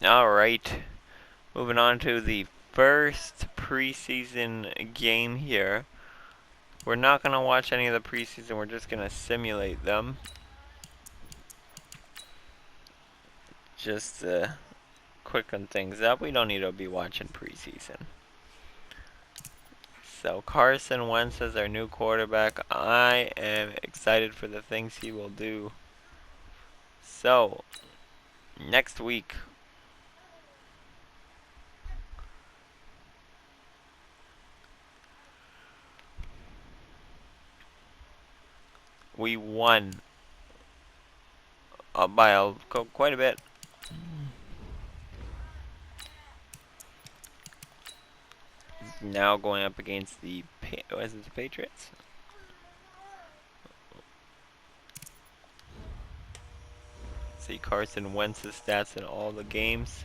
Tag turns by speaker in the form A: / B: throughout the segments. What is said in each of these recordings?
A: Alright, moving on to the first preseason game here. We're not going to watch any of the preseason, we're just going to simulate them. Just quicken things up. We don't need to be watching preseason. So Carson Wentz is our new quarterback. I am excited for the things he will do. So, next week, we won by quite a bit. Now going up against the Patriots. See Carson Wentz's stats in all the games.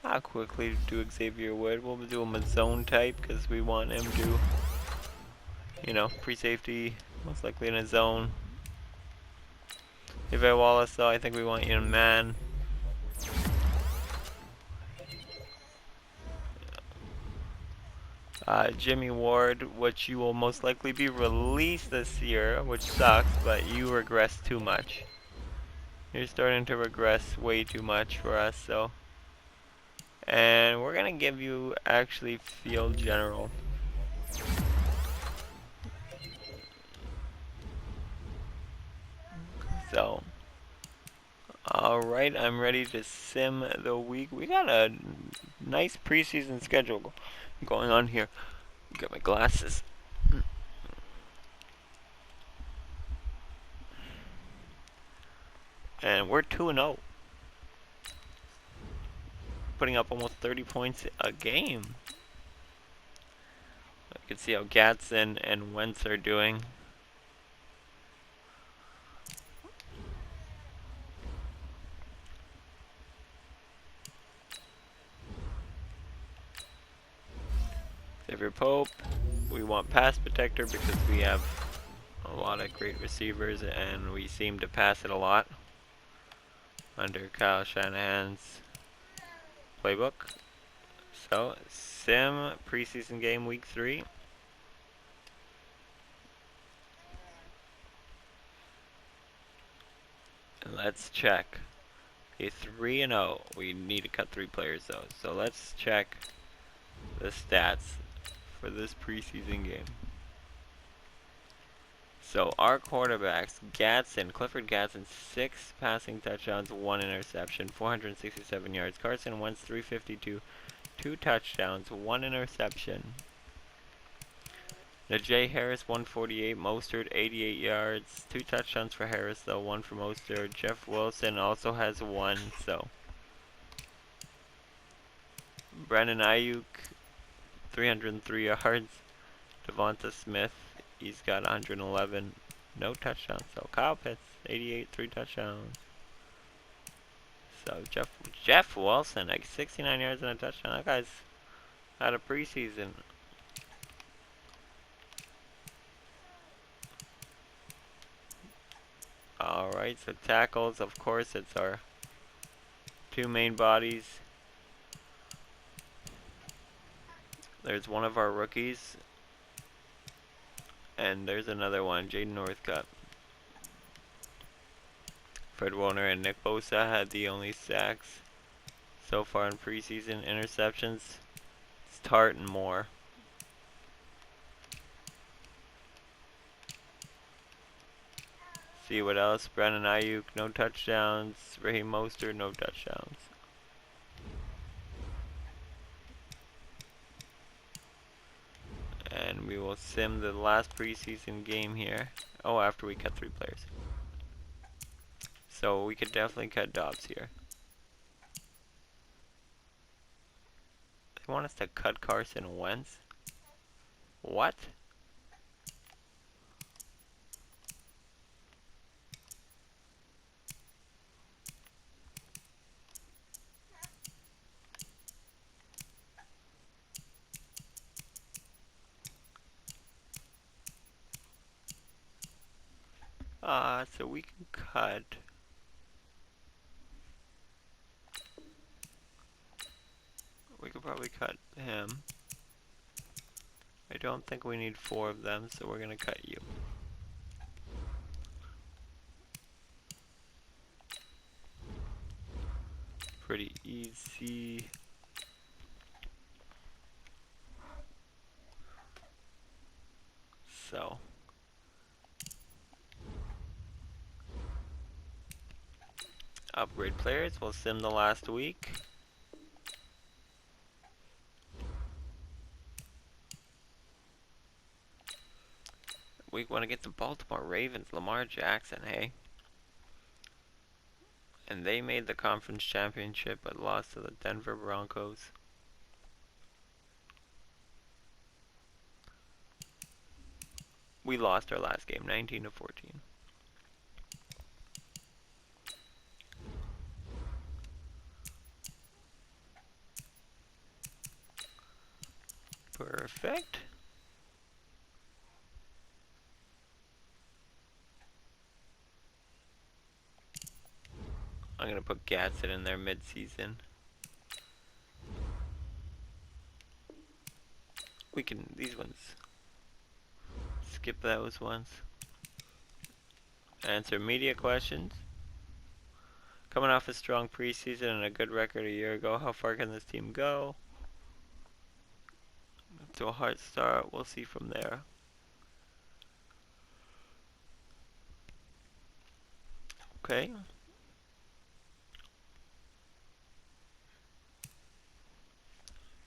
A: How quickly do Xavier Wood? We'll do him a zone type because we want him to, pre-safety, most likely in a zone. Levi Wallace, though, I think we want you in man. Jimmy Ward, which you will most likely be released this year, which sucks, but you regress too much. You're starting to regress way too much for us, so. And we're gonna give you actually field general. So. Alright, I'm ready to sim the week. We got a nice preseason schedule going on here. Get my glasses. And we're 2-0. Putting up almost 30 points a game. You can see how Gatson and Wentz are doing. Xavier Pope, we want pass protector because we have a lot of great receivers and we seem to pass it a lot under Kyle Shanahan's playbook. So, sim preseason game week 3. And let's check. A 3-0. We need to cut 3 players though. So let's check the stats for this preseason game. So our quarterbacks, Clifford Gatson, 6 passing touchdowns, 1 interception, 467 yards. Carson Wentz, 352, 2 touchdowns, 1 interception. Najee Harris, 148, Mostert, 88 yards, 2 touchdowns for Harris though, 1 for Mostert. Jeff Wilson also has 1, so. Brandon Ayuk, 303 yards. Devonta Smith, he's got 111, no touchdowns. So Kyle Pitts, 88, 3 touchdowns. So Jeff Wilson, like 69 yards and a touchdown. That guy's out of preseason. Alright, so tackles, of course, it's our 2 main bodies. There's one of our rookies. And there's another one, Jaden Northcutt. Fred Warner and Nick Bosa had the only sacks so far in preseason. Interceptions, it's Tart and Moore. See what else? Brandon Ayuk, no touchdowns. Raheem Mostert, no touchdowns. And we will sim the last preseason game here. Oh, after we cut 3 players. So we could definitely cut Dobbs here. They want us to cut Carson Wentz? What? So we can cut we cut him. I don't think we need 4 of them, so we're gonna cut you. Pretty easy. So. Upgrade players, we'll sim the last week. We want to get the Baltimore Ravens, Lamar Jackson, hey? And they made the conference championship but lost to the Denver Broncos. We lost our last game, 19-14. Perfect. I'm gonna put Gadsden in there mid-season. We can, these ones, skip those ones. Answer media questions. Coming off a strong preseason and a good record a year ago, how far can this team go? To a hard start, we'll see from there. Okay.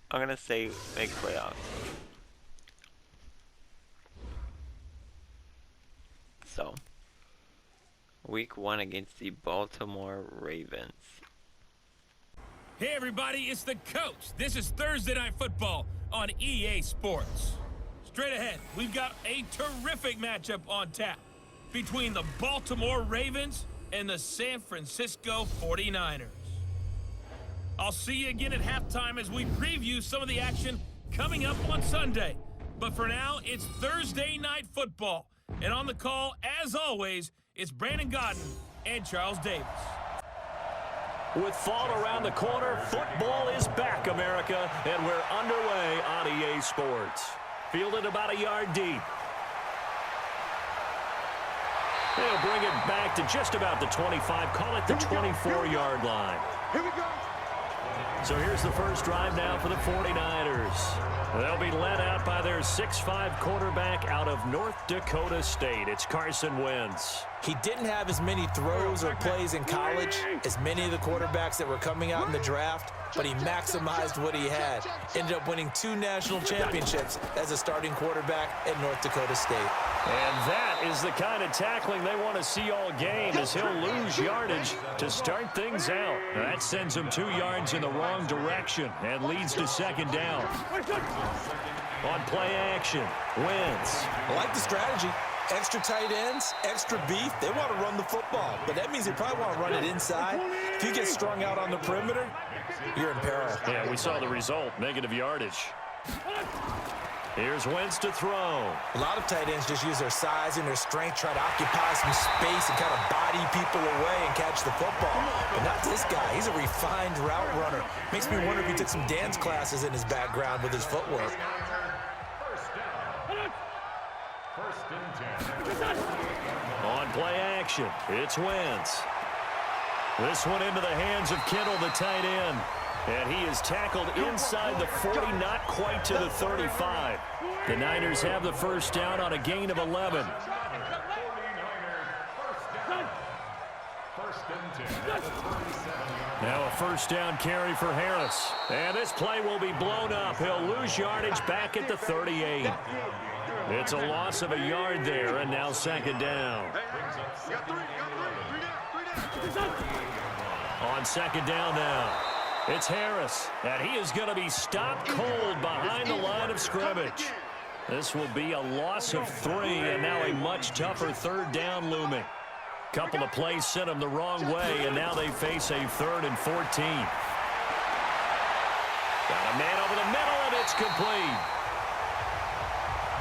A: I'm gonna say make playoffs. So, week 1 against the Baltimore Ravens.
B: Hey everybody, it's the coach. This is Thursday Night Football on EA Sports. Straight ahead, we've got a terrific matchup on tap between the Baltimore Ravens and the San Francisco 49ers. I'll see you again at halftime as we preview some of the action coming up on Sunday. But for now, it's Thursday Night Football. And on the call, as always, it's Brandon Godden and Charles Davis.
C: With fall around the corner, football is back, America, and we're underway on EA Sports. Fielded about a yard deep. They'll bring it back to just about the 25, call it the 24-yard line.
D: Here we go.
C: So here's the first drive now for the 49ers. They'll be led out by their 6'5" quarterback out of North Dakota State. It's Carson Wentz.
E: He didn't have as many throws or plays in college as many of the quarterbacks that were coming out in the draft, but he maximized what he had. Ended up winning 2 national championships as a starting quarterback at North Dakota State.
C: And that is the kind of tackling they want to see all game, as he'll lose yardage to start things out. That sends him 2 yards in the wrong direction and leads to second down. On play action, Wentz.
E: I like the strategy. Extra tight ends, extra beef. They want to run the football, but that means they probably want to run it inside. If you get strung out on the perimeter, you're in peril.
C: Yeah, we saw the result, negative yardage. Here's Wentz to throw.
E: A lot of tight ends just use their size and their strength, try to occupy some space and kind of body people away and catch the football. But not this guy. He's a refined route runner. Makes me wonder if he took some dance classes in his background with his footwork.
C: On play action, it's Wentz. This one into the hands of Kittle, the tight end. And he is tackled inside the 40, not quite to the 35. The Niners have the first down on a gain of 11. Now a first down carry for Harris. And this play will be blown up. He'll lose yardage back at the 38. It's a loss of a yard there, and now second down. On second down now, it's Harris, and he is going to be stopped cold behind the line of scrimmage. This will be a loss of 3, and now a much tougher third down looming. Couple of plays sent him the wrong way, and now they face a 3rd and 14. Got a man over the middle, and it's complete.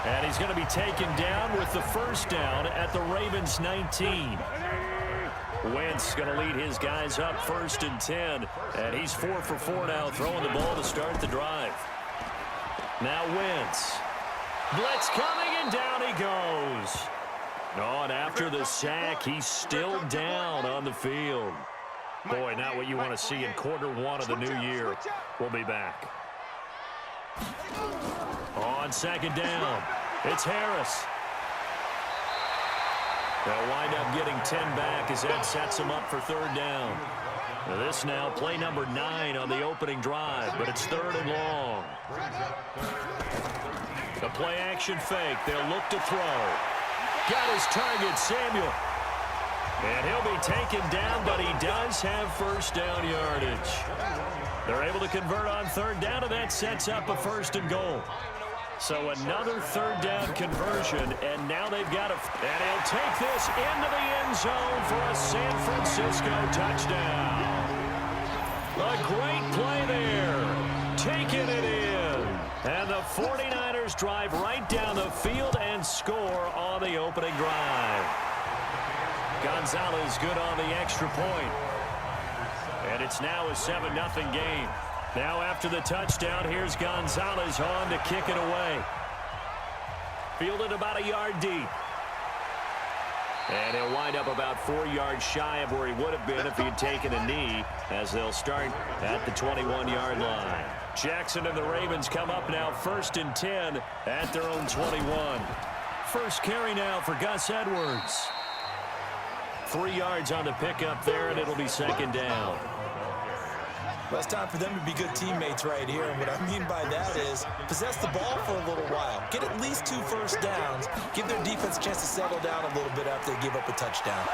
C: And he's going to be taken down with the first down at the Ravens 19. Wentz going to lead his guys up 1st and 10. And he's 4 for 4 now, throwing the ball to start the drive. Now Wentz. Blitz coming, and down he goes. Oh, and after the sack, he's still down on the field. Boy, not what you want to see in Q1 of the new year. We'll be back. On 2nd down, it's Harris. They'll wind up getting 10 back as that sets them up for 3rd down. Now this now play number 9 on the opening drive, but it's 3rd and long. The play action fake. They'll look to throw. Got his target, Samuel. And he'll be taken down, but he does have 1st down yardage. They're able to convert on 3rd down, and that sets up a 1st and goal. So another 3rd down conversion, and now they've got and he'll take this into the end zone for a San Francisco touchdown. A great play there. Taking it in. And the 49ers drive right down the field and score on the opening drive. Gonzalez good on the extra point. And it's now a 7-0 game. Now after the touchdown, here's Gonzalez on to kick it away. Fielded about a yard deep. And he'll wind up about 4 yards shy of where he would have been if he had taken a knee, as they'll start at the 21-yard line. Jackson and the Ravens come up now 1st and 10 at their own 21. First carry now for Gus Edwards. 3 yards on the pickup there, and it'll be 2nd down.
E: Well, it's time for them to be good teammates right here. And what I mean by that is possess the ball for a little while. Get at least 2 first downs. Give their defense a chance to settle down a little bit after they give up a touchdown.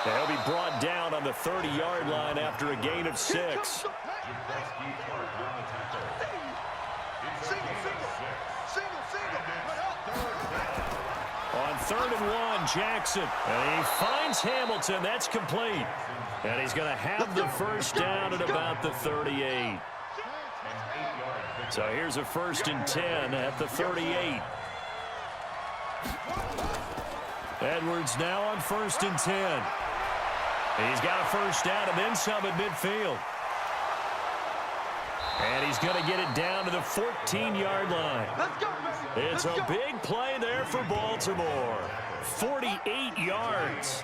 C: They'll be brought down on the 30-yard line after a gain of 6. On 3rd and 1, Jackson. And he finds Hamilton. That's complete. And he's going to have the 1st down at about the 38. So here's a 1st and 10 at the 38. Edwards now on 1st and 10. He's got a 1st down and then some at midfield. And he's going to get it down to the 14-yard line. It's a big play there for Baltimore. 48 yards.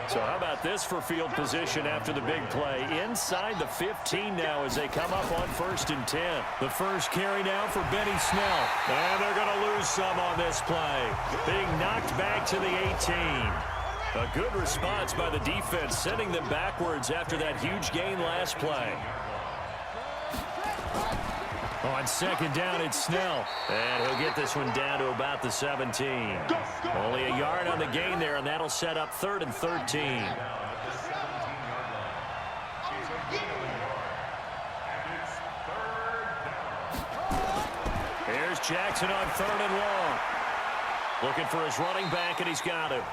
C: So how about this for field position after the big play? Inside the 15 now as they come up on 1st and 10. The first carry now for Benny Snell. And they're going to lose some on this play. Being knocked back to the 18. A good response by the defense, sending them backwards after that huge gain last play. On 2nd down, it's Snell. And he'll get this one down to about the 17. Only a yard on the gain there, and that'll set up 3rd and 13. Here's Jackson on 3rd and long. Looking for his running back, and he's got him.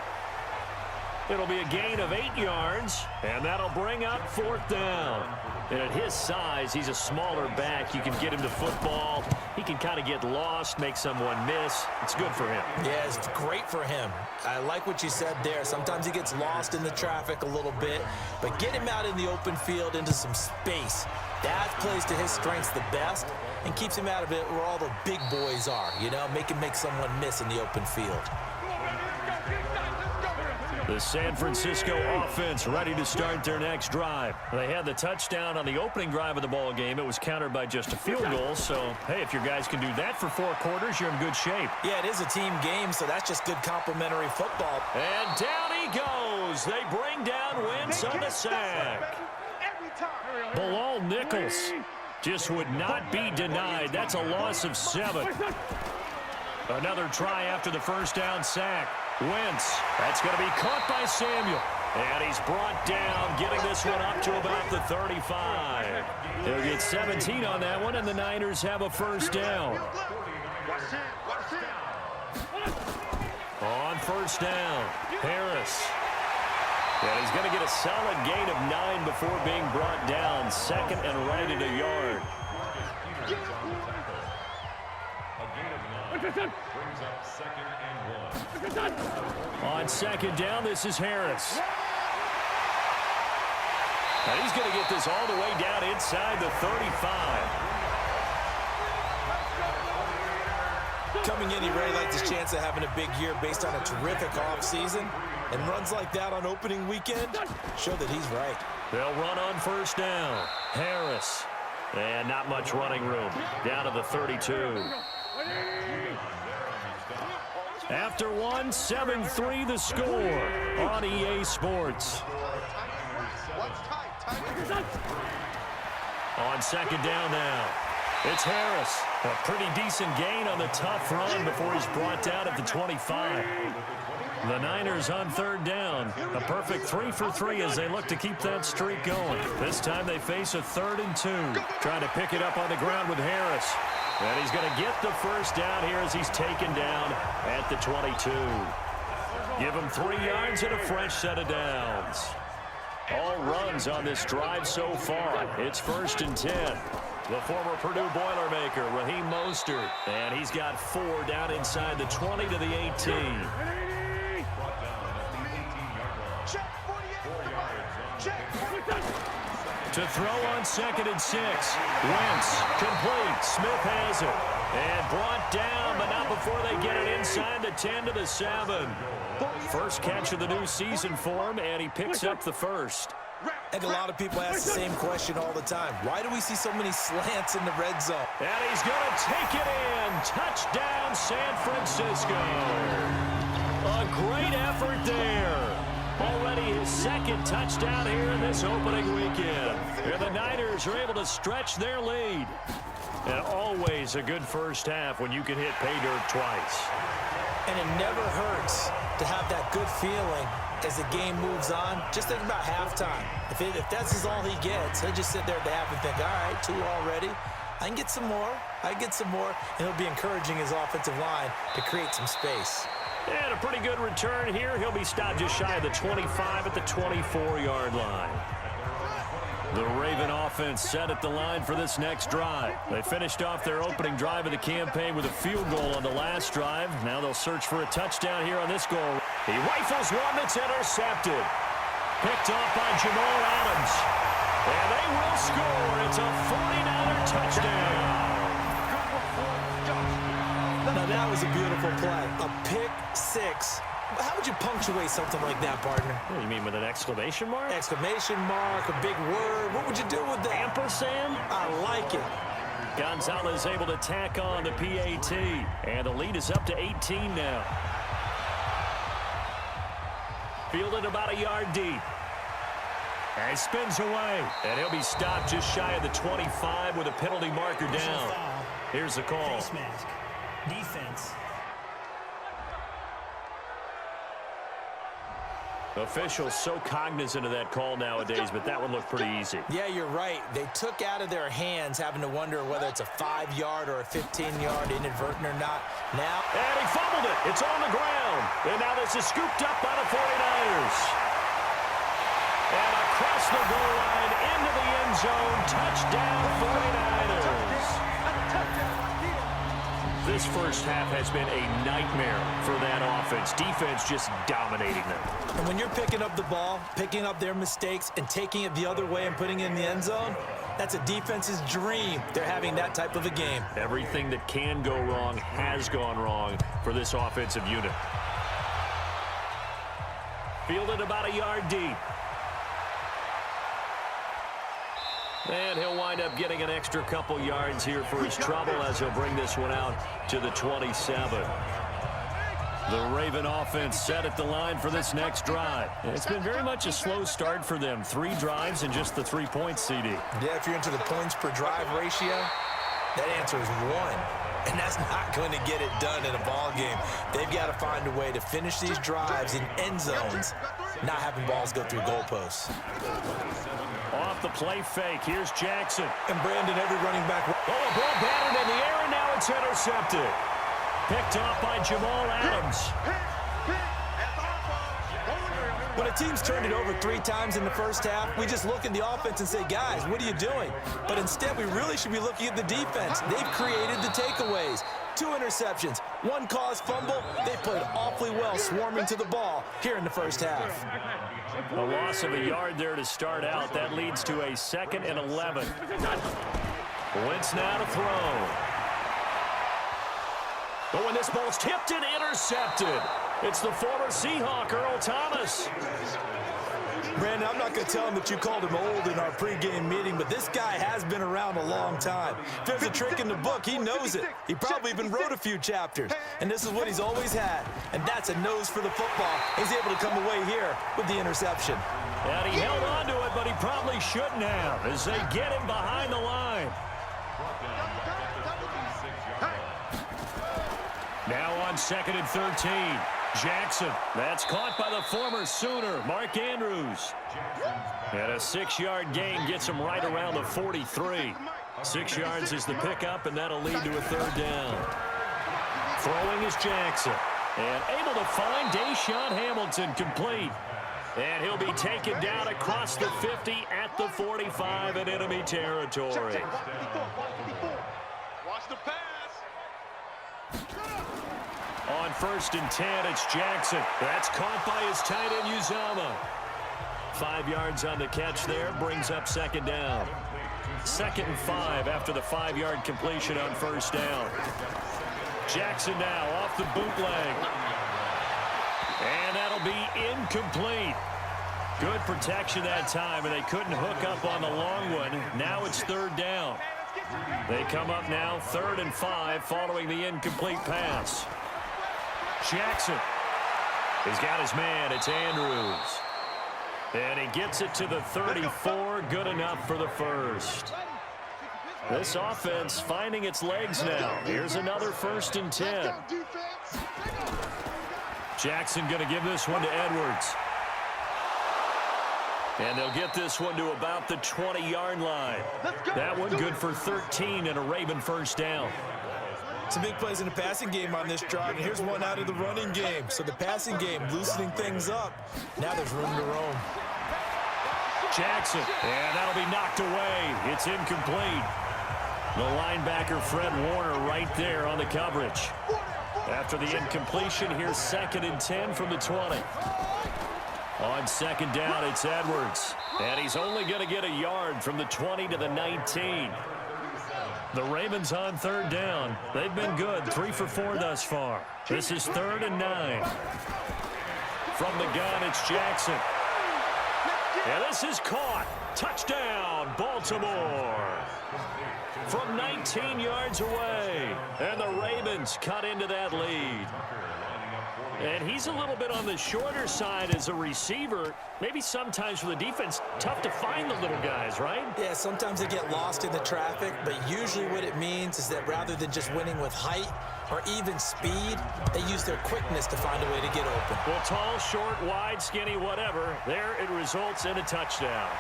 C: It'll be a gain of 8 yards, and that'll bring up 4th down. And at his size, he's a smaller back. You can get him to football. He can kind of get lost, make someone miss. It's good for him.
E: Yeah, it's great for him. I like what you said there. Sometimes he gets lost in the traffic a little bit, but get him out in the open field into some space. That plays to his strengths the best and keeps him out of it where all the big boys are, you know, make someone miss in the open field.
C: The San Francisco offense ready to start their next drive. They had the touchdown on the opening drive of the ball game. It was countered by just a field goal. So, hey, if your guys can do that for 4 quarters, you're in good shape.
E: Yeah, it is a team game, so that's just good complimentary football.
C: And down he goes. They bring down Wentz on the sack. Bilal Nichols just would not be denied. That's a loss of 7. Another try after the 1st down sack. Wentz, that's going to be caught by Samuel. And he's brought down, getting this one up to about the 35. They'll get 17 on that one, and the Niners have a 1st down. On 1st down, Harris. And he's going to get a solid gain of 9 before being brought down. 2nd and right at a yard. On 2nd down, this is Harris. And he's going to get this all the way down inside the 35.
E: Coming in, he really liked his chance of having a big year based on a terrific offseason. And runs like that on opening weekend show that he's right.
C: They'll run on first down. Harris. And not much running room. Down to the 32. After one, 7-3 the score on EA Sports. On second down now. It's Harris. A pretty decent gain on the tough run before he's brought down at the 25. The Niners on third down. A perfect 3 for 3 as they look to keep that streak going. This time they face a 3rd and 2. Trying to pick it up on the ground with Harris. And he's going to get the first down here as he's taken down at the 22. Give him 3 yards and a fresh set of downs. All runs on this drive so far. It's 1st and 10. The former Purdue Boilermaker, Raheem Mostert. And he's got 4 down inside the 20 to the 18. To throw on 2nd and 6. Wentz complete. Smith has it. And brought down, but not before they get it inside the 10 to the 7. First catch of the new season for him, and he picks up the first.
E: And a lot of people ask the same question all the time. Why do we see so many slants in the red zone?
C: And he's going to take it in. Touchdown, San Francisco. A great effort there. Already his 2nd touchdown here in this opening weekend. And the Niners are able to stretch their lead. And always a good first half when you can hit pay dirt twice.
E: And it never hurts to have that good feeling as the game moves on. Just think about halftime. If that's all he gets, he'll just sit there at the half and think, all right, 2 already. I can get some more. I can get some more. And he'll be encouraging his offensive line to create some space.
C: And a pretty good return here. He'll be stopped just shy of the 25 at the 24-yard line. The Raven offense set at the line for this next drive. They finished off their opening drive of the campaign with a field goal on the last drive. Now they'll search for a touchdown here on this goal. He rifles one that's intercepted. Picked off by Jamal Adams. And they will score. It's a 49er touchdown.
E: Now that was a beautiful play. A pick 6. How would you punctuate something like that, partner?
C: What do you mean, with an exclamation mark?
E: Exclamation mark, a big word. What would you do with that?
C: Ampersand?
E: I like it.
C: Gonzalez able to tack on the PAT. And the lead is up to 18 now. Fielded about a yard deep. And he spins away. And he'll be stopped just shy of the 25 with a penalty marker down. Here's the call.
D: Face mask. Defense.
C: Officials so cognizant of that call nowadays, but that one looked pretty easy.
E: Yeah, you're right. They took out of their hands having to wonder whether it's a 5-yard or a 15-yard inadvertent or not. Now.
C: And he fumbled it. It's on the ground. And now this is scooped up by the 49ers. And across the goal line into the end zone. Touchdown 49ers. This first half has been a nightmare for that offense. Defense just dominating them.
E: And when you're picking up the ball, picking up their mistakes, and taking it the other way and putting it in the end zone, that's a defense's dream. They're having that type of a game.
C: Everything that can go wrong has gone wrong for this offensive unit. Fielded about a yard deep. And he'll wind up getting an extra couple yards here for his trouble as he'll bring this one out to the 27. The Raven offense set at the line for this next drive. It's been very much a slow start for them. 3 drives and just the 3 points, CD.
E: Yeah, if you're into the points per drive ratio, that answer is 1. And that's not going to get it done in a ball game. They've got to find a way to finish these drives in end zones, not having balls go through goalposts.
C: Off the play fake, here's Jackson.
E: And Brandon, every running back.
C: Oh, a ball batted in the air, and now it's intercepted. Picked off by Jamal Adams.
E: When a team's turned it over 3 times in the first half, we just look at the offense and say, guys, what are you doing? But instead, we really should be looking at the defense. They've created the takeaways. 2 interceptions, 1 caused fumble. They played awfully well swarming to the ball here in the first half.
C: A loss of a yard there to start out. That leads to a 2nd and 11. Wentz now to throw. But when this ball's tipped and intercepted, it's the former Seahawk, Earl Thomas.
E: Brandon, I'm not going to tell him that you called him old in our pregame meeting, but this guy has been around a long time. If there's a trick in the book, he knows it. He probably even wrote a few chapters. And this is what he's always had, and that's a nose for the football. He's able to come away here with the interception.
C: And he held on to it, but he probably shouldn't have as they get him behind the line. Now on 2nd and 13. Jackson, that's caught by the former Sooner, Mark Andrews. And a 6-yard gain gets him right around the 43. 6 yards is the pickup, and that'll lead to a 3rd down. Throwing is Jackson. And able to find Deshaun Hamilton complete. And he'll be taken down across the 50 at the 45 in enemy territory.
F: Watch the pass.
C: On 1st and 10, it's Jackson. That's caught by his tight end, Uzama. 5 yards on the catch there, brings up 2nd down. 2nd and 5 after the 5-yard completion on 1st down. Jackson now off the bootleg. And that'll be incomplete. Good protection that time, and they couldn't hook up on the long one. Now it's 3rd down. They come up now 3rd and 5 following the incomplete pass. Jackson. He's got his man. It's Andrews. And he gets it to the 34. Good enough for the 1st. This offense finding its legs now. Here's another 1st and 10. Jackson going to give this one to Edwards. And they'll get this one to about the 20-yard line. That one good for 13 and a Raven 1st down.
E: Some big plays in the passing game on this drive, and here's one out of the running game. So the passing game loosening things up. Now there's room to roam.
C: Jackson, and that'll be knocked away. It's incomplete. The linebacker, Fred Warner, right there on the coverage. After the incompletion, here's 2nd and 10 from the 20. On 2nd down, it's Edwards. And he's only going to get a yard from the 20 to the 19. The Ravens on 3rd down. They've been good, 3 for 4 thus far. This is 3rd and 9. From the gun, it's Jackson. And this is caught. Touchdown, Baltimore. From 19 yards away. And the Ravens cut into that lead. And he's a little bit on the shorter side as a receiver. Maybe sometimes for the defense, tough to find the little guys, right?
E: Yeah, sometimes they get lost in the traffic, but usually what it means is that rather than just winning with height or even speed, they use their quickness to find a way to get open.
C: Well, tall, short, wide, skinny, whatever, there it results in a touchdown.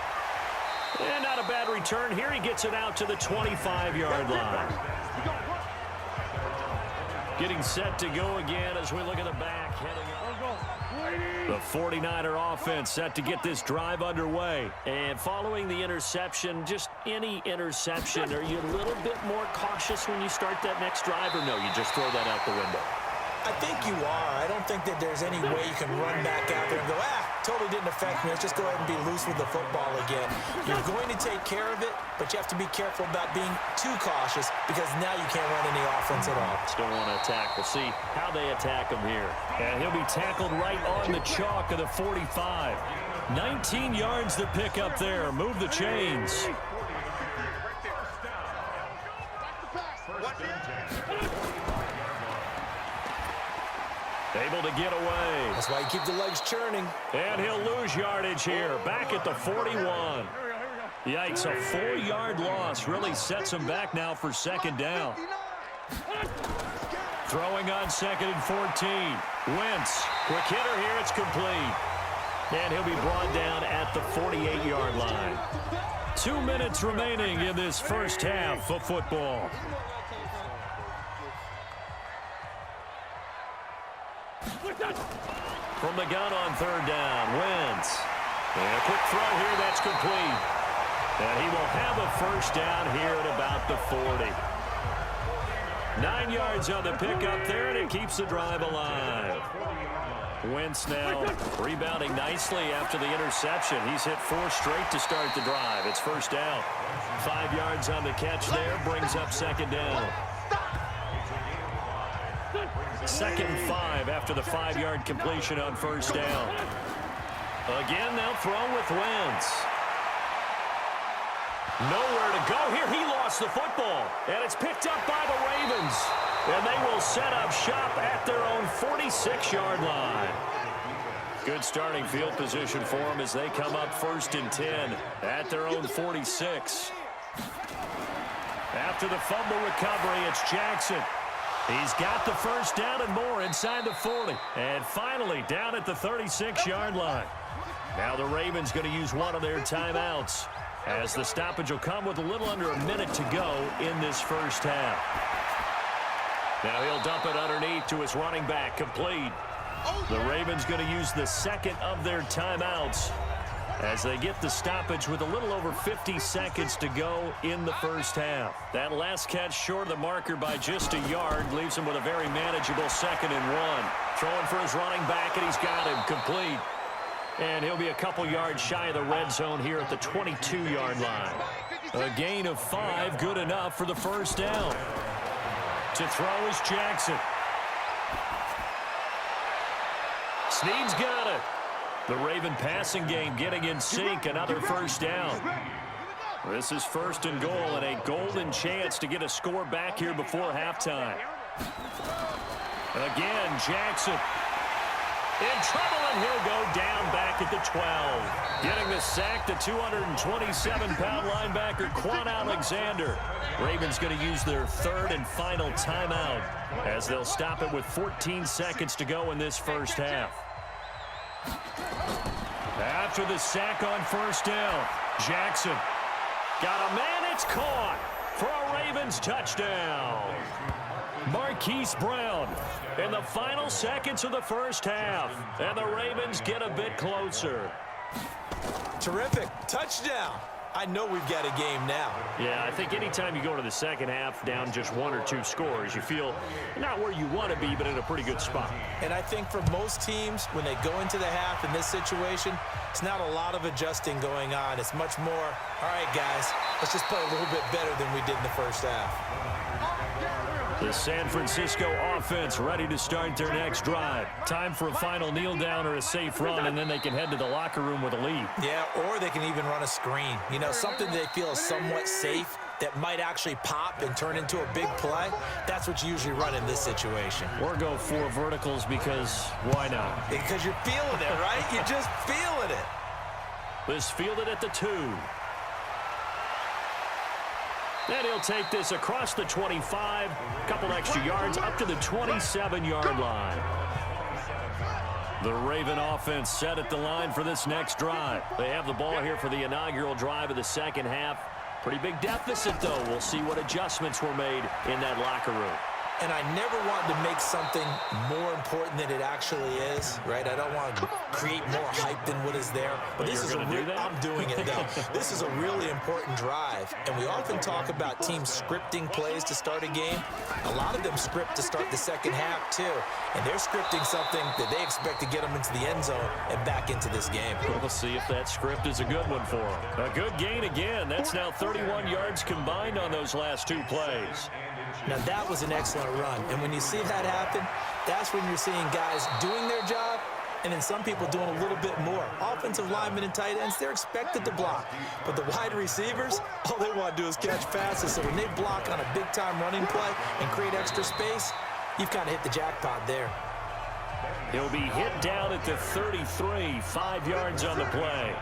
C: And not a bad return. Here he gets it out to the 25-yard line. Getting set to go again as we look at the back. Heading up. The 49er offense set to get this drive underway. And following the interception, just any interception, are you a little bit more cautious when you start that next drive, or no, you just throw that out the window?
E: I think you are. I don't think that there's any way you can run back out there and go, totally didn't affect me. Let's just go ahead and be loose with the football again. You're going to take care of it, but you have to be careful about being too cautious because now you can't run any offense at all.
C: Still want to attack. We'll see how they attack him here. And he'll be tackled right on the chalk of the 45. 19 yards to pick up there. Move the chains. Able to get away.
E: That's why you keep the legs churning.
C: And he'll lose yardage here. Back at the 41. Yikes, a 4-yard loss really sets him back now for 2nd down. Throwing on 2nd and 14. Wentz, quick hitter here, it's complete. And he'll be brought down at the 48-yard line. 2 minutes remaining in this first half of football. From the gun on 3rd down, Wentz. And a quick throw here, that's complete. And he will have a 1st down here at about the 40. 9 yards on the pickup there, and it keeps the drive alive. Wentz now rebounding nicely after the interception. He's hit 4 straight to start the drive. It's first down. 5 yards on the catch there, brings up second down. 2nd and 5 after the 5-yard completion on first down. Again, they'll throw with Wentz. Nowhere to go here. He lost the football, and it's picked up by the Ravens. And they will set up shop at their own 46-yard line. Good starting field position for them as they come up 1st and 10 at their own 46. After the fumble recovery, it's Jackson. He's got the first down and more inside the 40. And finally down at the 36-yard line. Now the Ravens going to use one of their timeouts, as the stoppage will come with a little under a minute to go in this first half. Now he'll dump it underneath to his running back, complete. The Ravens going to use the second of their timeouts as they get the stoppage with a little over 50 seconds to go in the first half. That last catch short of the marker by just a yard leaves him with a very manageable 2nd and 1. Throwing for his running back, and he's got him, complete. And he'll be a couple yards shy of the red zone here at the 22-yard line. A gain of 5, good enough for the first down. To throw is Jackson. Snead's got it. The Raven passing game getting in sync, another first down. This is 1st and goal, and a golden chance to get a score back here before halftime. Again, Jackson in trouble, and he'll go down back at the 12. Getting the sack, the 227-pound linebacker, Quan Alexander. Ravens going to use their 3rd and final timeout as they'll stop it with 14 seconds to go in this first half. After the sack on first down, Jackson got a man, it's caught for a Ravens touchdown. Marquise Brown in the final seconds of the first half, and the Ravens get a bit closer.
E: Terrific. Touchdown. I know we've got a game now.
C: Yeah, I think anytime you go to the second half down just 1 or 2 scores, you feel not where you want to be, but in a pretty good spot.
E: And I think for most teams, when they go into the half in this situation, it's not a lot of adjusting going on. It's much more, all right, guys, let's just play a little bit better than we did in the first half.
C: The San Francisco offense ready to start their next drive. Time for a final kneel down or a safe run, and then they can head to the locker room with a lead.
E: Yeah, or they can even run a screen. You know, something they feel is somewhat safe that might actually pop and turn into a big play. That's what you usually run in this situation.
C: Or go 4 verticals because why not?
E: Because you're feeling it, right? You're just feeling it.
C: This fielded at the 2. Then he'll take this across the 25, a couple extra yards up to the 27-yard line. The Raven offense set at the line for this next drive. They have the ball here for the inaugural drive of the second half. Pretty big deficit, though. We'll see what adjustments were made in that locker room.
E: And I never wanted to make something more important than it actually is, right? I don't want to create more hype than what is there. But this is a I'm doing it, though. This is a really important drive. And we often talk about teams scripting plays to start a game. A lot of them script to start the second half, too. And they're scripting something that they expect to get them into the end zone and back into this game.
C: We'll see if that script is a good one for them. A good gain again. That's now 31 yards combined on those last 2 plays.
E: Now, that was an excellent run. And when you see that happen, that's when you're seeing guys doing their job and then some people doing a little bit more. Offensive linemen and tight ends, they're expected to block. But the wide receivers, all they want to do is catch passes. So when they block on a big-time running play and create extra space, you've kind of hit the jackpot there.
C: He'll be hit down at the 33, 5 yards on the play.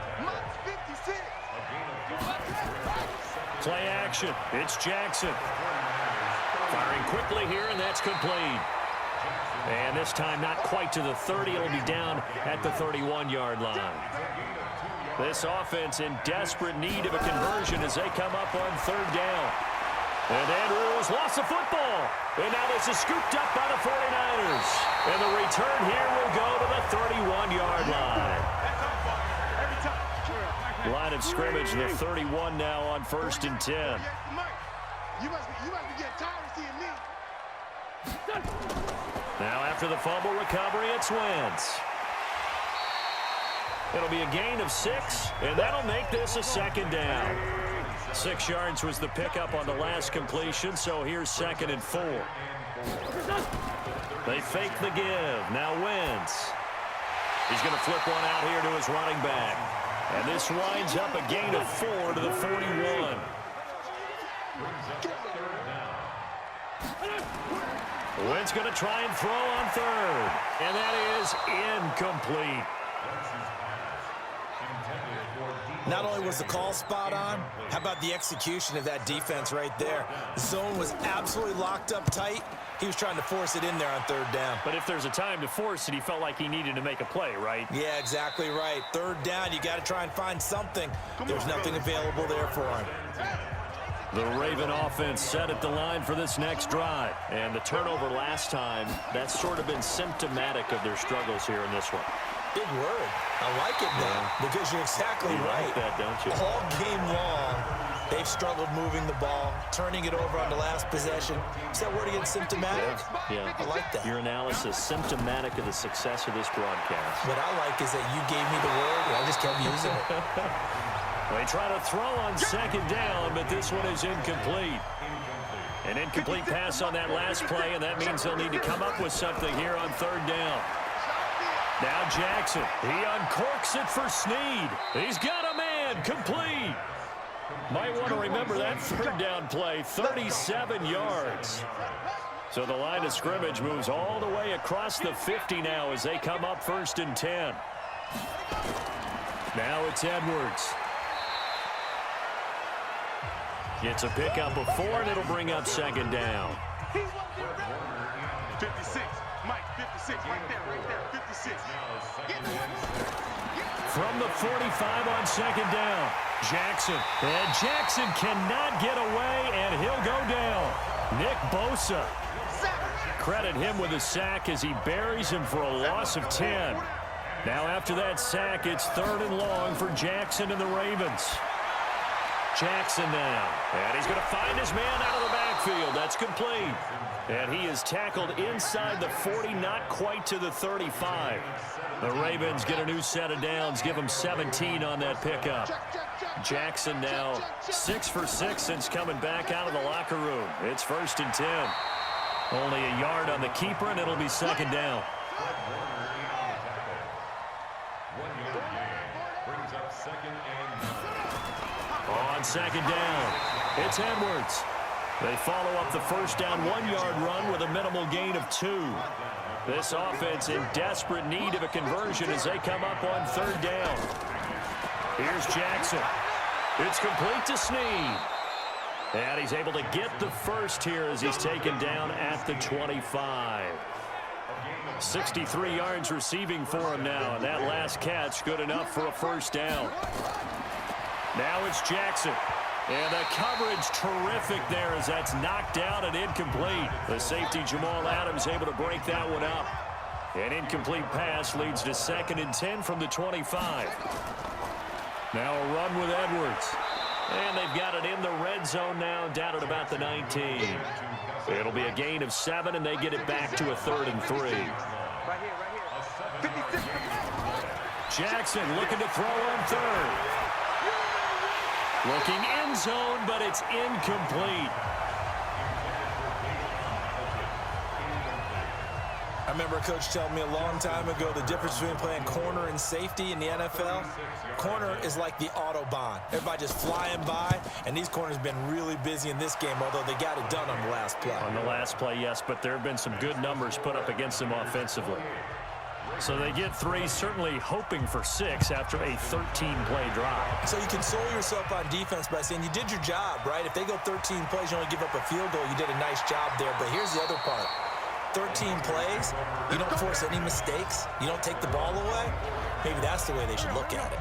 C: Play action. It's Jackson. Firing quickly here, and that's complete. And this time not quite to the 30. It'll be down at the 31-yard line. This offense in desperate need of a conversion as they come up on 3rd down. And Andrews lost the football. And now this is scooped up by the 49ers. And the return here will go to the 31-yard line. Line of scrimmage, the 31 now on 1st and 10.
F: You must be getting tired of seeing me
C: Now after the fumble recovery, it's Wentz. It'll be a gain of 6, and that'll make this a second down. 6 yards was the pickup on the last completion, so here's 2nd and 4. They fake the give. Now Wentz. He's going to flip one out here to his running back. And this winds up a gain of 4 to the 41. Wentz going to try and throw on 3rd. And that is incomplete.
E: Not only was the call spot on, how about the execution of that defense right there? The zone was absolutely locked up tight. He was trying to force it in there on 3rd down.
C: But if there's a time to force it, he felt like he needed to make a play, right?
E: Yeah, exactly right. 3rd down, you got to try and find something. There's nothing available there for him.
C: The Raven offense set at the line for this next drive. And the turnover last time, that's sort of been symptomatic of their struggles here in this one.
E: Big word. I like it, though, because you're exactly right.
C: Like that, don't you?
E: All game long, they've struggled moving the ball, turning it over on the last possession. Is that word again, symptomatic?
C: Yeah.
E: I like that.
C: Your analysis, symptomatic of the success of this broadcast.
E: What I like is that you gave me the word, and I just kept using it.
C: They try to throw on 2nd down, but this one is incomplete. An incomplete pass on that last play, and that means they'll need to come up with something here on 3rd down. Now Jackson, he uncorks it for Snead. He's got a man, complete. Might want to remember that 3rd down play, 37 yards. So the line of scrimmage moves all the way across the 50 now as they come up 1st and 10. Now it's Edwards. Gets a pickup of 4, and it'll bring up 2nd down.
F: 56, Mike, 56, right there, 56.
C: From the 45 on 2nd down, Jackson. And Jackson cannot get away, and he'll go down. Nick Bosa. Credit him with a sack as he buries him for a loss of 10. Now after that sack, it's 3rd and long for Jackson and the Ravens. Jackson now, and he's going to find his man out of the backfield. That's complete. And he is tackled inside the 40, not quite to the 35. The Ravens get a new set of downs, give them 17 on that pickup. Jackson now 6 for 6 since coming back out of the locker room. It's 1st and 10. Only a yard on the keeper, and it'll be 2nd down. On 2nd down, it's Edwards. They follow up the 1st down 1-yard run with a minimal gain of 2. This offense in desperate need of a conversion as they come up on 3rd down. Here's Jackson. It's complete to Snead. And he's able to get the first here as he's taken down at the 25. 63 yards receiving for him now, and that last catch good enough for a 1st down. Now it's Jackson. And the coverage terrific there as that's knocked down and incomplete. The safety Jamal Adams able to break that one up. An incomplete pass leads to 2nd and 10 from the 25. Now a run with Edwards. And they've got it in the red zone now, down at about the 19. It'll be a gain of 7, and they get it back to a 3rd and 3.
F: Right here.
C: Jackson looking to throw on 3rd. Looking end zone, but it's incomplete.
E: I remember a coach telling me a long time ago the difference between playing corner and safety in the NFL. Corner is like the Autobahn. Everybody just flying by, and these corners have been really busy in this game, although they got it done on the last play.
C: On the last play, yes, but there have been some good numbers put up against them offensively. So they get 3, certainly hoping for 6 after a 13-play drive.
E: So you console yourself on defense by saying you did your job, right? If they go 13 plays, you only give up a field goal, you did a nice job there. But here's the other part. 13 plays, you don't force any mistakes, you don't take the ball away. Maybe that's the way they should look at it.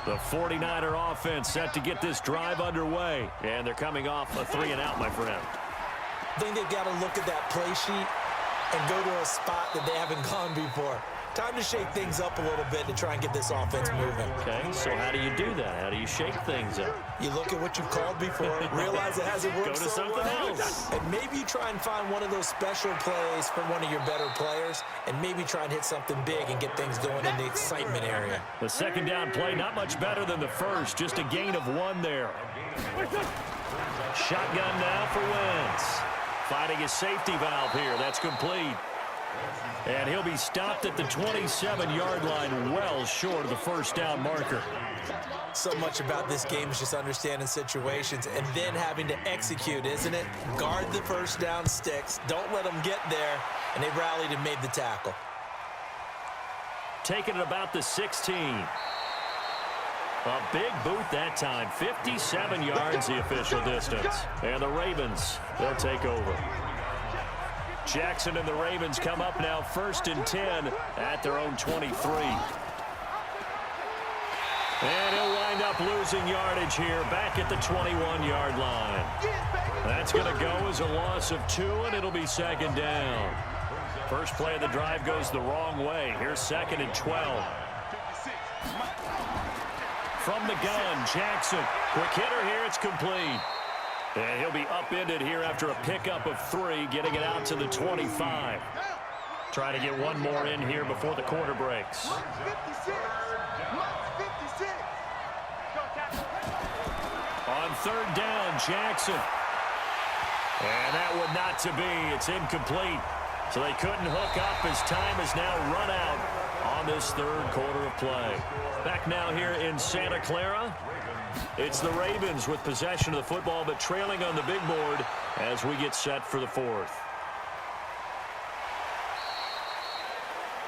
C: The 49er offense set to get this drive underway. And they're coming off a 3-and-out, my friend.
E: I think they've got to look at that play sheet and go to a spot that they haven't gone before. Time to shake things up a little bit to try and get this offense moving.
C: Okay, so how do you do that? How do you shake things up?
E: You look at what you've called before, realize it hasn't worked
C: Go to
E: so
C: something
E: well,
C: else.
E: and maybe you try and find one of those special plays from one of your better players, and maybe try and hit something big and get things going in the excitement area.
C: The second down play, not much better than the first, just a gain of 1 there. Shotgun now for Wentz. Finding his safety valve here. That's complete. And he'll be stopped at the 27-yard line, well short of the first down marker.
E: So much about this game is just understanding situations and then having to execute, isn't it? Guard the first down sticks. Don't let them get there. And they rallied and made the tackle.
C: Taking it about the 16. A big boot that time. 57 yards the official distance. And the Ravens, they'll take over. Jackson and the Ravens come up now 1st and 10 at their own 23. And he'll wind up losing yardage here back at the 21-yard line. That's going to go as a loss of 2, and it'll be second down. First play of the drive goes the wrong way. Here's 2nd and 12. From the gun, Jackson. Quick hitter here, it's complete. And he'll be upended here after a pickup of 3, getting it out to the 25. Trying to get one more in here before the quarter breaks. On 3rd down, Jackson. And that would not to be. It's incomplete. So they couldn't hook up as time has now run out on this 3rd quarter of play. Back now here in Santa Clara. It's the Ravens with possession of the football, but trailing on the big board as we get set for the 4th.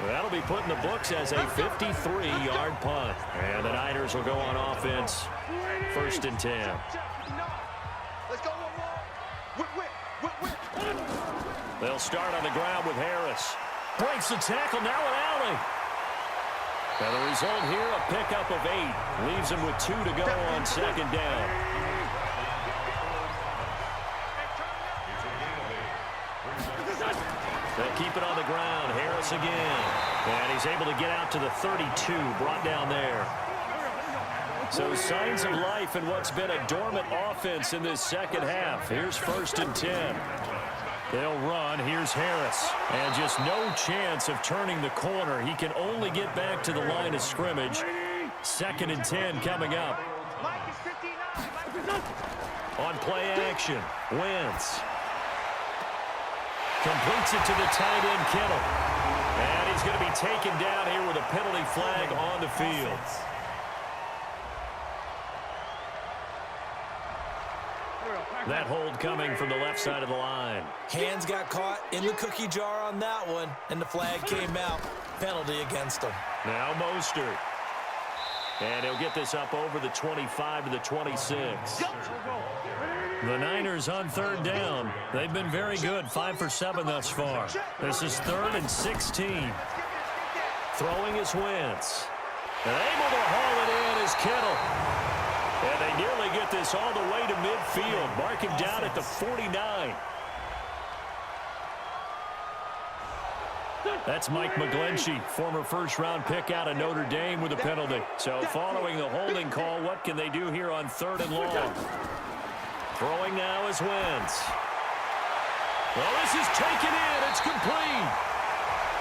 C: That'll be put in the books as a 53-yard punt. And the Niners will go on offense, 1st and 10.
F: Let's go one more.
C: They'll start on the ground with Harris. Breaks the tackle, now an alley. And the result here, a pickup of 8. Leaves him with 2 to go on 2nd down. They'll keep it on the ground. Harris again. And he's able to get out to the 32, brought down there. So signs of life in what's been a dormant offense in this second half. Here's 1st and 10. They'll run. Here's Harris. And just no chance of turning the corner. He can only get back to the line of scrimmage. 2nd and 10 coming up. On play action, Wentz. Completes it to the tight end, Kittle. And he's going to be taken down here with a penalty flag on the field. That hold coming from the left side of the line.
E: Hands got caught in the cookie jar on that one, and the flag came out. Penalty against him.
C: Now Mostert. And he'll get this up over the 25 to the 26. The Niners on 3rd down. They've been very good, 5 for 7 thus far. This is 3rd and 16. Throwing is Wentz. And able to haul it in is Kittle. And they nearly get this all the way to midfield. Mark him down at the 49. That's Mike McGlinchey, former first-round pick out of Notre Dame with a penalty. So following the holding call, what can they do here on 3rd and long? Throwing now is Wentz. Well, this is taken in. It's complete.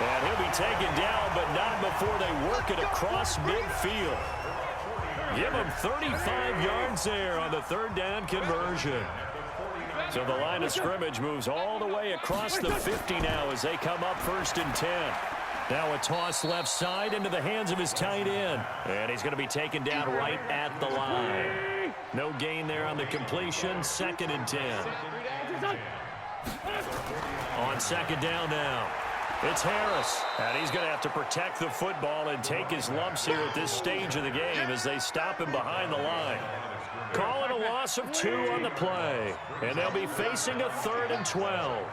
C: And he'll be taken down, but not before they work it across midfield. Give him 35 yards there on the 3rd down conversion. So the line of scrimmage moves all the way across the 50 now as they come up 1st and 10. Now a toss left side into the hands of his tight end. And he's going to be taken down right at the line. No gain there on the completion. 2nd and 10. On 2nd down now. It's Harris, and he's going to have to protect the football and take his lumps here at this stage of the game as they stop him behind the line. Calling a loss of 2 on the play, and they'll be facing a 3rd and 12.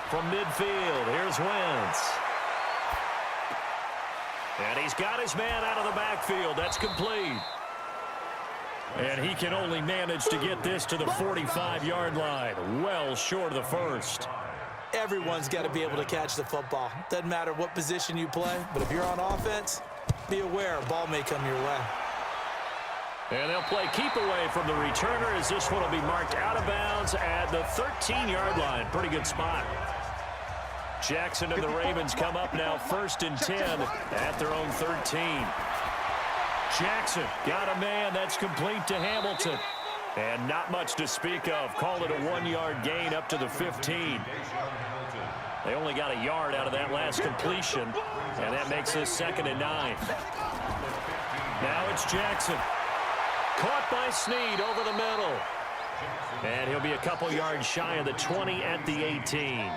C: From midfield, here's Wentz. And he's got his man out of the backfield. That's complete. And he can only manage to get this to the 45-yard line, well short of the first.
E: Everyone's got to be able to catch the football. Doesn't matter what position you play, but if you're on offense, be aware a ball may come your way.
C: And they'll play keep away from the returner as this one will be marked out of bounds at the 13-yard line. Pretty good spot. Jackson and the Ravens come up now 1st and 10 at their own 13. Jackson got a man that's complete to Hamilton. And not much to speak of. Call it a 1-yard gain up to the 15. They only got a yard out of that last completion, and that makes this 2nd and 9. Now it's Jackson. Caught by Snead over the middle. And he'll be a couple yards shy of the 20 at the 18.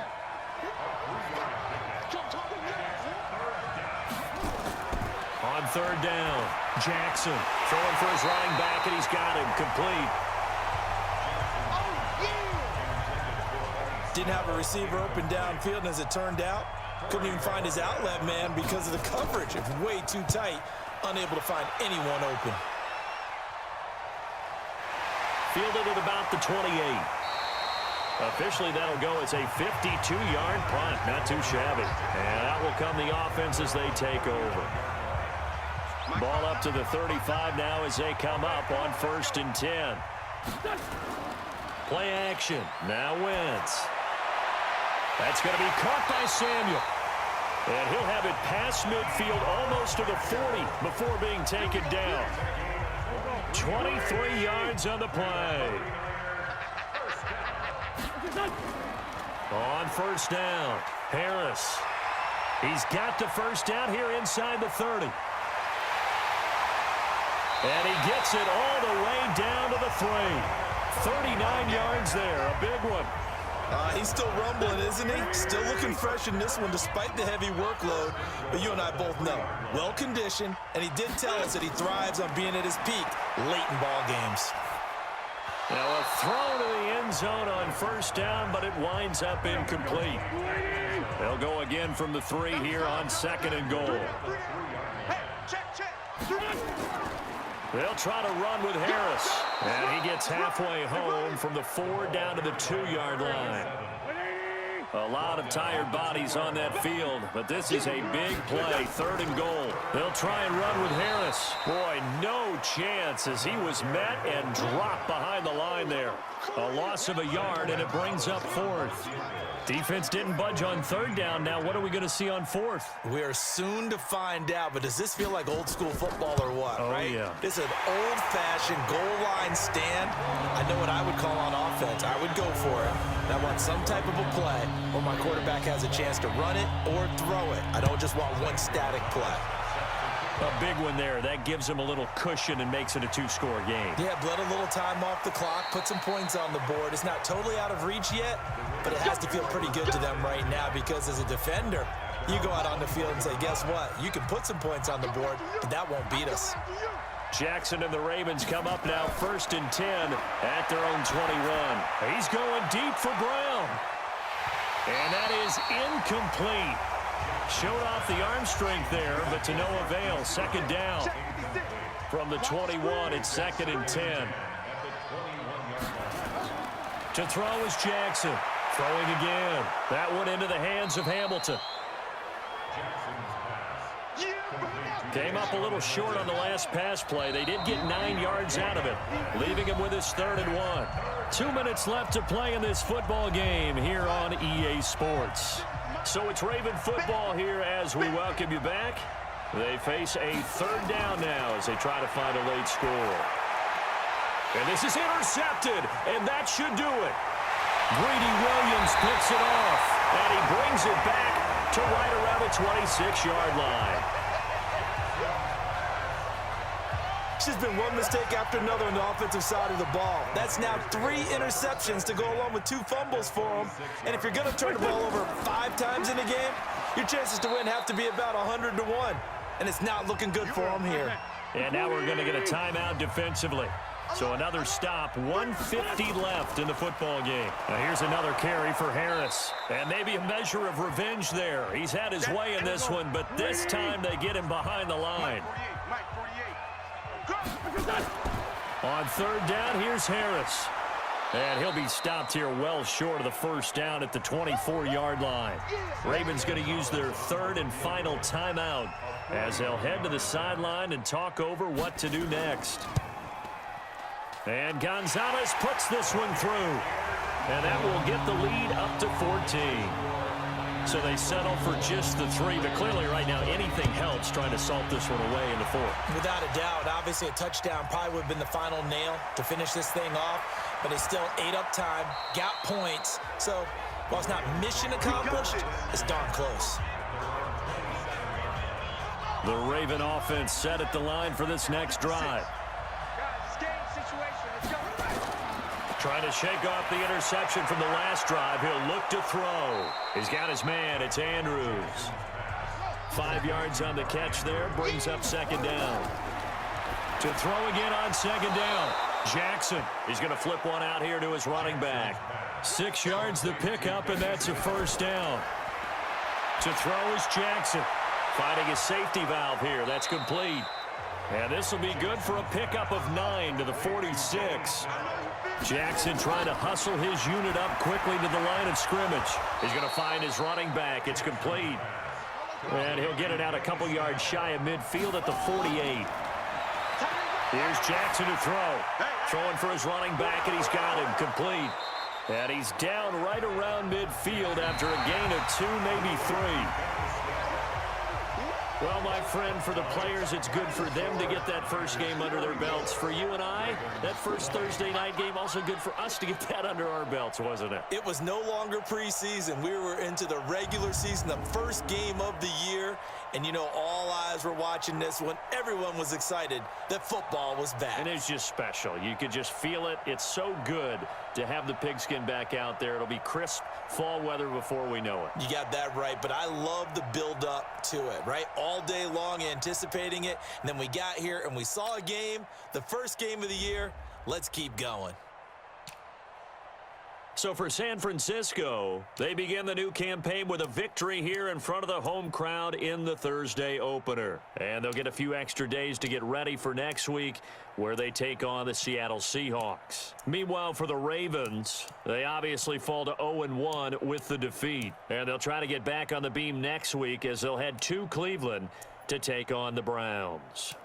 C: On 3rd down, Jackson throwing for his running back, and he's got him complete.
E: Didn't have a receiver open downfield, and as it turned out, couldn't even find his outlet man because of the coverage. It's way too tight, unable to find anyone open.
C: Fielded at about the 28. Officially, that'll go as a 52-yard punt. Not too shabby. And out will come the offense as they take over. Ball up to the 35 now as they come up on 1st and 10. Play action. Now Wentz. That's going to be caught by Samuel. And he'll have it past midfield almost to the 40 before being taken down. 23 yards on the play. On 1st down, Harris. He's got the 1st down here inside the 30. And he gets it all the way down to the 3. 39 yards there, a big one.
E: He's still rumbling, isn't he? Still looking fresh in this one despite the heavy workload. But you and I both know, well-conditioned, and he did tell us that he thrives on being at his peak late in ball games.
C: Now a throw to the end zone on 1st down, but it winds up incomplete. They'll go again from the 3 here on 2nd and goal. They'll try to run with Harris. And he gets halfway home from the 4 down to the 2-yard line. A lot of tired bodies on that field, but this is a big play, 3rd and goal. They'll try and run with Harris. Boy, no chance as he was met and dropped behind the line there. A loss of a yard, and it brings up 4th. Defense didn't budge on 3rd down. Now what are we going to see on 4th?
E: We are soon to find out, but does this feel like old school football or what, right?
C: Yeah.
E: It's an old-fashioned goal line stand. I know what I would call on offense. I would go for it. And I want some type of a play where my quarterback has a chance to run it or throw it. I don't just want one static play.
C: A big one there. That gives him a little cushion and makes it a 2-score game.
E: Yeah, let a little time off the clock, put some points on the board. It's not totally out of reach yet, but it has to feel pretty good to them right now because as a defender, you go out on the field and say, guess what? You can put some points on the board, but that won't beat us.
C: Jackson and the Ravens come up now 1st and 10 at their own 21. He's going deep for Brown. And that is incomplete. Showed off the arm strength there, but to no avail. 2nd down from the 21. It's 2nd and 10. To throw is Jackson. Throwing again. That one into the hands of Hamilton. Came up a little short on the last pass play. They did get 9 yards out of it, leaving him with his 3rd and 1. 2 minutes left to play in this football game here on EA Sports. So it's Raven football here as we welcome you back. They face a 3rd down now as they try to find a late score. And this is intercepted, and that should do it. Greedy Williams picks it off, and he brings it back to right around the 26-yard line.
E: It's just been one mistake after another on the offensive side of the ball. That's now 3 interceptions to go along with 2 fumbles for him. And if you're going to turn the ball over 5 times in a game, your chances to win have to be about 100 to 1. And it's not looking good for him here.
C: And now we're going to get a timeout defensively. So another stop, 1:50 left in the football game. Now here's another carry for Harris. And maybe a measure of revenge there. He's had his way in this one, but this time they get him behind the line. On 3rd down, here's Harris. And he'll be stopped here well short of the first down at the 24-yard line. Ravens going to use their third and final timeout as they'll head to the sideline and talk over what to do next. And Gonzalez puts this one through. And that will get the lead up to 14. So they settle for just the 3, but clearly right now anything helps trying to salt this one away in the 4th.
E: Without a doubt, obviously a touchdown probably would have been the final nail to finish this thing off, but it's still ate up time, got points. So while it's not mission accomplished, it's darn close.
C: The Raven offense set at the line for this next drive. Trying to shake off the interception from the last drive. He'll look to throw. He's got his man. It's Andrews. 5 yards on the catch there. Brings up second down. To throw again on second down. Jackson. He's going to flip one out here to his running back. 6 yards the pickup, and that's a first down. To throw is Jackson. Finding his safety valve here. That's complete. And this will be good for a pickup of 9 to the 46. Jackson trying to hustle his unit up quickly to the line of scrimmage. He's going to find his running back. It's complete. And he'll get it out a couple yards shy of midfield at the 48. Here's Jackson to throw. Throwing for his running back, and he's got him complete. And he's down right around midfield after a gain of 2, maybe 3. Well, my friend, for the players, it's good for them to get that first game under their belts. For you and I, that first Thursday night game, also good for us to get that under our belts, wasn't it?
E: It was no longer preseason. We were into the regular season, the first game of the year. And, you know, all eyes were watching this when everyone was excited that football was back.
C: And it's just special. You could just feel it. It's so good to have the pigskin back out there. It'll be crisp fall weather before we know it.
E: You got that right, but I love the build-up to it, right? All day long anticipating it, and then we got here and we saw a game, the first game of the year. Let's keep going.
C: So for San Francisco, they begin the new campaign with a victory here in front of the home crowd in the Thursday opener. And they'll get a few extra days to get ready for next week where they take on the Seattle Seahawks. Meanwhile, for the Ravens, they obviously fall to 0-1 with the defeat. And they'll try to get back on the beam next week as they'll head to Cleveland to take on the Browns.